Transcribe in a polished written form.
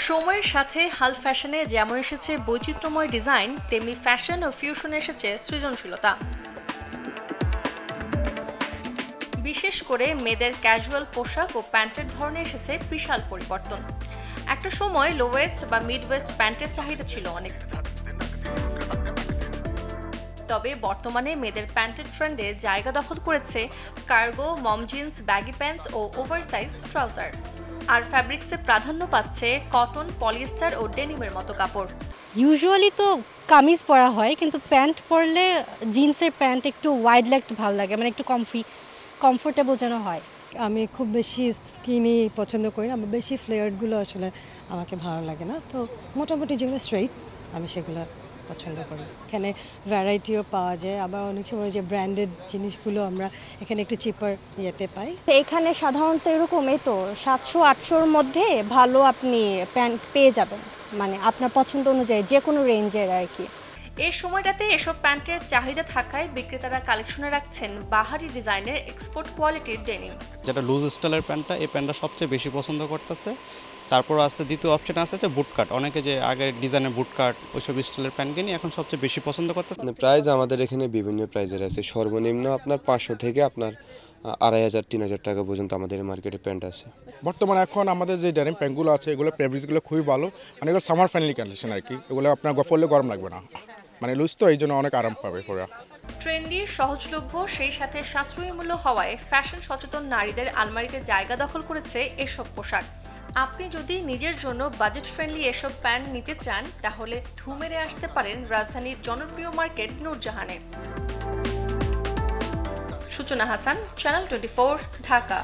সময়ের সাথে হাল ফ্যাশনে যেমন এসেছে বৈচিত্র্যময় ডিজাইন, তেমনি ফ্যাশন ও ফিউশনে এসেছে সৃজনশীলতা। বিশেষ করে মেয়েদের ক্যাজুয়াল পোশাক ও প্যান্টের ধরনে এসেছে বিশাল পরিবর্তন। একটা সময় লো ওয়েস্ট বা মিড ওয়েস্ট প্যান্টের চাহিদা ছিল অনেক, তবে বর্তমানে মেয়েদের প্যান্টের ট্রেন্ডে জায়গা দখল করেছে কার্গো, মম জিন্স, ব্যাগি প্যান্টস ও ওভারসাইজ ট্রাউজার। আর ফ্যাব্রিক্সে প্রাধান্য পাচ্ছে কটন, পলিয়েস্টার ও ডেনিমের মতো কাপড়। ইউজুয়ালি তো কামিজ পরা হয়, কিন্তু প্যান্ট পরলে জিন্সের প্যান্ট একটু ওয়াইড লেগড ভালো লাগে, মানে একটু কমফোর্টেবল যেন হয়। আমি খুব বেশি স্কিনি পছন্দ করি না, আমার বেশি ফ্লেয়ারগুলো আসলে আমাকে ভালো লাগে না। তো মোটামুটি যেগুলো স্ট্রেইট আমি সেগুলো পছন্দ করি। এখানে ভ্যারাইটিও পাওয়া যায়, আবার অনেক সময় যে ব্র্যান্ডেড জিনিসগুলো আমরা এখানে একটু চিপার ইয়েতে পাই। এখানে সাধারণত এরকমই তো 700-800-র মধ্যে ভালো আপনি প্যান্ট পেয়ে যাবেন, মানে আপনার পছন্দ অনুযায়ী যে কোনো রেঞ্জের আর কি। এই সময়টাতে এসব প্যান্টের চাহিদা থাকায় বিক্রেতারা কালেকশনে রাখছেন বাহারি ডিজাইনের এক্সপোর্ট কোয়ালিটির ডেনিম। যেটা লুজ স্টাইলের প্যান্টটা, এই প্যান্টটা সবচেয়ে বেশি পছন্দ করতেছে। তারপর আছে দ্বিতীয় অপশন আছে বুট কাট। অনেকে যে আগের ডিজাইনের বুট কাট ওইসব স্টাইলের প্যান্ট কিনে এখন সবচেয়ে বেশি পছন্দ করতেছে। প্রাইস আমাদের এখানে বিভিন্ন প্রাইজের আছে, সর্বনিম্ন আপনার 500 থেকে আপনার 2500-3000 টাকা পর্যন্ত আমাদের মার্কেটে প্যান্ট আছে। বর্তমানে এখন আমাদের যে ডেনিম প্যান্টগুলো আছে এগুলো ফেব্রিক্সগুলো খুবই ভালো, মানে এগুলো সামার ফ্রেন্ডলি কন্ডিশন আর কি। এগুলো আপনার পরলে গরম লাগবে না, মানে লুজ তো এই জন্য অনেক আরাম পাবে পরে। ট্রেন্ডি, সহজলভ্য, সেই সাথে সাশ্রয়ী মূল্য হওয়ায় ফ্যাশন সচেতন নারীদের আলমারিতে জায়গা দখল করেছে এসব পোশাক। আপনি যদি নিজের জন্য বাজেট ফ্রেন্ডলি এসব প্যান্ট নিতে চান, তাহলে ঢু মেরে আসতে পারেন রাজধানীর জনপ্রিয় মার্কেট নূরজাহানে। সূচনা হাসান, চ্যানেল 24, ঢাকা।